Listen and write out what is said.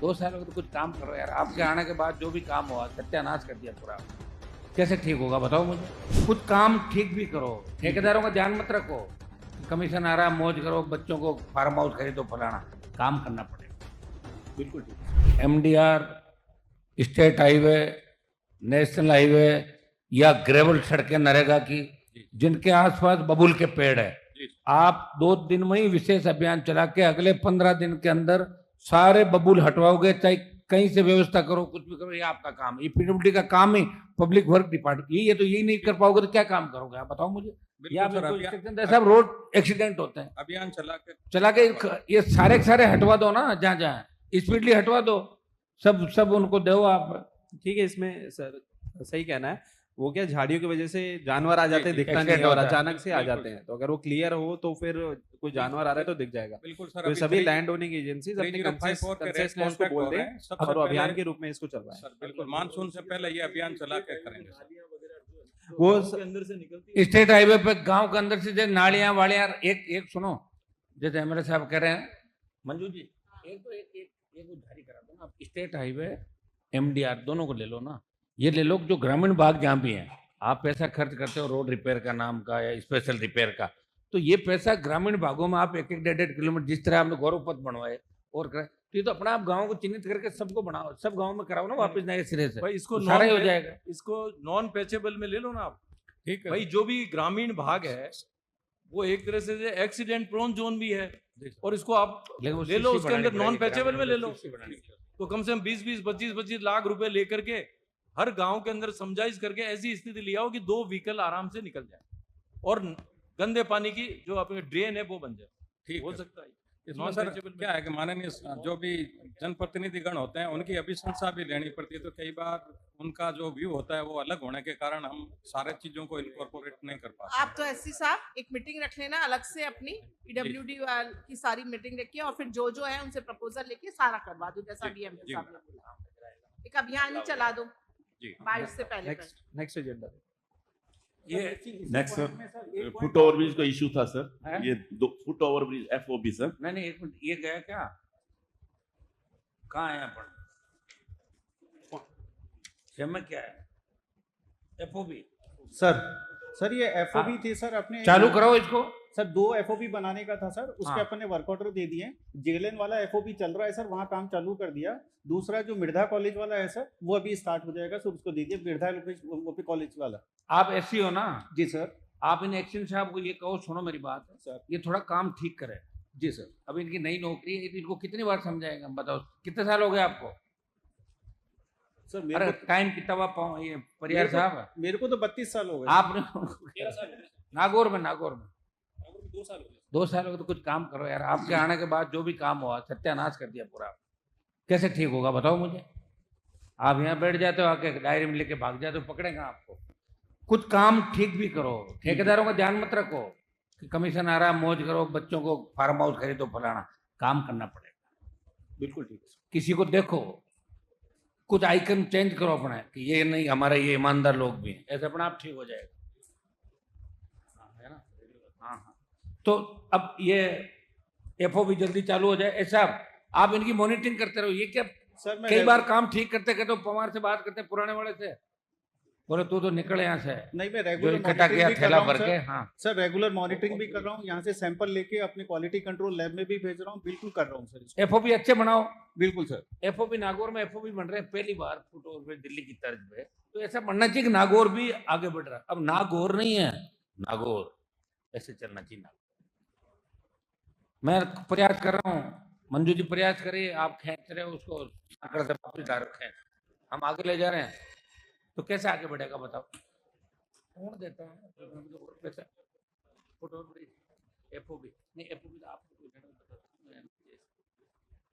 2 साल हो गए तो कुछ काम करो यार। आपके आने के बाद जो भी काम हुआ सत्यानाश कर दिया पूरा। कैसे ठीक होगा बताओ मुझे। कुछ काम ठीक भी करो, ठेकेदारों का ध्यान मत रखो। कमीशन आ रहा है मौज करो, बच्चों को फार्म हाउस खरीदो फलाना। काम करना पड़ेगा। बिल्कुल ठीक। MDR, state highway, national highway या ग्रेवल सड़कें नरेगा की जिनके आसपास बबूल के पेड़ है, आप 2 दिन में ही विशेष अभियान चला के अगले 15 दिन के अंदर सारे बबूल हटवाओगे। चाहे कहीं से व्यवस्था करो, कुछ भी करो, ये आपका काम है। ये पीडब्ल्यूडी का काम ही पब्लिक वर्क डिपार्टमेंट यही है। तो यही नहीं कर पाओगे तो क्या काम करोगे आप बताओ मुझे। या सब रोड एक्सीडेंट होते हैं, अभियान चला के ये सारे के सारे हटवा दो ना, जहाँ जहाँ स्पीडली हटवा दो। सब उनको दो आप। ठीक है, इसमें सर सही कहना है। वो क्या झाड़ियों की वजह से जानवर आ जाते हैं, दिखता नहीं है और अचानक से आ जाते हैं। तो अगर वो क्लियर हो तो फिर कोई जानवर आ रहा है तो दिख जाएगा। बिल्कुल सर। तो सभी लैंड ओनिंग एजेंसीज अपने कंसेशनर्स को बोल दें और अभियान के रूप में इसको चलवाएं। बिल्कुल मानसून से पहले ये अभियान चला के करेंगे सर। वो अंदर से निकलती स्टेट हाईवे पे गांव के अंदर से जो नालियां वालियां एक सुनो, जैसे एमएलए साहब कह रहे हैं मंजू जी, एक उधारी करा दो ना। स्टेट हाईवे एमडीआर दोनों को ले लो ना। ये ले लो जो ग्रामीण भाग जहाँ भी हैं, आप पैसा खर्च करते हो रोड रिपेयर का नाम का या स्पेशल रिपेयर का, तो ये पैसा ग्रामीण भागों में आप 1-1, 1.5 किलोमीटर जिस तरह आपने गौरव पथ बनवाए और कराए, तो ये तो अपना आप गाँव को चिन्हित करके सबको बनाओ, सब गाँव में कराओ ना वापस नए सिरे से। भाई इसको सारा ही हो जाएगा। इसको नॉन पैचेबल में ले लो ना आप। ठीक है भाई जो भी ग्रामीण भाग है वो एक तरह से एक्सीडेंट प्रोन जोन भी है, और इसको आप ले लो, उसके अंदर नॉन पैचेबल में ले लो। तो कम से कम 20-20, 25-25 लाख रुपए लेकर के हर गांव के अंदर समझाइश करके ऐसी स्थिति ले आओ कि 2 व्हीकल आराम से निकल जाए और गंदे पानी की जो अपने ड्रेन है वो बन जाए। ठीक हो सकता है। इसमें सर क्या है कि माननीय जो भी जनप्रतिनिधिगण होते हैं उनकी अभिशंसा भी लेनी पड़ती है। तो कई बार उनका जो व्यू होता है वो अलग होने के कारण हम सारे चीजों को इनकॉर्पोरेट नहीं कर पाते। आप तो एससी साहब एक मीटिंग रख लेना अलग से, अपनी पीडब्ल्यूडी की सारी मीटिंग रखिए और फिर जो है उनसे प्रपोजल लेके सारा करवा दो, जैसा डीएम साहब ने बोला। एक अभियान ही चला दो 22 से पहले। नेक्स्ट एजेंडा ये next sir, foot over bridge का इशू था सर। है? ये 2 foot over bridge FOB sir. नहीं एक मिनट, ये गया क्या, कहाँ है अपन में क्या है एफओबी सर ये एफओबी थी सर, अपने चालू करो इसको सर। 2 एफओबी बनाने का था सर, उसके अपन ने वर्क ऑर्डर दे दिए। जेएलएन वाला एफओबी चल रहा है सर, वहाँ काम चालू कर दिया। दूसरा जो मिर्धा कॉलेज वाला है सर, वो अभी स्टार्ट हो जाएगा सर, उसको दीजिए। मिर्धा ओपी कॉलेज वाला। आप एससी हो ना जी सर। आप इन एक्शन साहब को ये कहो, सुनो मेरी बात सर, ये थोड़ा काम ठीक करे। जी सर। अब इनकी नई नौकरी है, इनको कितनी बार समझाएंगे हम, बताओ कितने साल हो गए आपको सर अरे टाइम कितना हुआ ये परियार साहब? मेरे को तो 32 साल हो गए। आपने नागौर में 2 साल हो गए तो कुछ काम करो यार। आपके आने के बाद जो भी काम हुआ सत्यानाश कर दिया पूरा। कैसे ठीक होगा बताओ मुझे। आप यहाँ बैठ जाते हो, आके डायरी में लेके भाग जाते हो, पकड़ेगा आपको। कुछ काम ठीक भी करो, ठेकेदारों का ध्यान मत रखो कि कमीशन आ रहा है मौज करो, बच्चों को फार्म हाउस खरीदो फलाना। काम करना पड़ेगा। बिल्कुल ठीक है। किसी को देखो, कुछ आइकन चेंज करो अपने कि ये नहीं हमारे ये ईमानदार लोग भी हैं, ऐसे अपना आप ठीक हो जाएगा। है ना? हाँ। तो अब ये एफओबी जल्दी चालू हो जाए। ऐसा आप इनकी मॉनिटरिंग करते रहो। ये क्या सर मैं कई बार काम ठीक करते करते पवार से बात करते पुराने वाले से, बोले तू तो निकल यहाँ से। नहीं, मैं जो रेगुलर इकट्ठा किया थैला भर के। हाँ सर, रेगुलर मॉनिटरिंग भी कर रहा हूँ। यहाँ से सैंपल लेके अपने क्वालिटी कंट्रोल लैब में भी भेज रहा हूँ। बिल्कुल कर रहा हूँ सर। एफओबी अच्छे बनाओ। बिल्कुल सर। एफओबी नागौर में एफओबी बन रहे हैं पहली बार फुट ओवर पे दिल्ली की तर्ज पे। तो ऐसा बनना चाहिए कि नागौर भी आगे बढ़ रहा है। अब नागौर नहीं है, नागौर ऐसे चलना चाहिए। मैं प्रयास कर रहा हूँ, मंजू जी प्रयास करिए, आप खींच रहे हो उसको साकड़ से वापस डाल रखे हैं, हम आगे ले जा रहे हैं। तो कैसे आगे बढ़ेगा बताओ। कौन देता है पैसा? फुट ओवर ब्रिज एफओबी नहीं, एफओबी तो आपको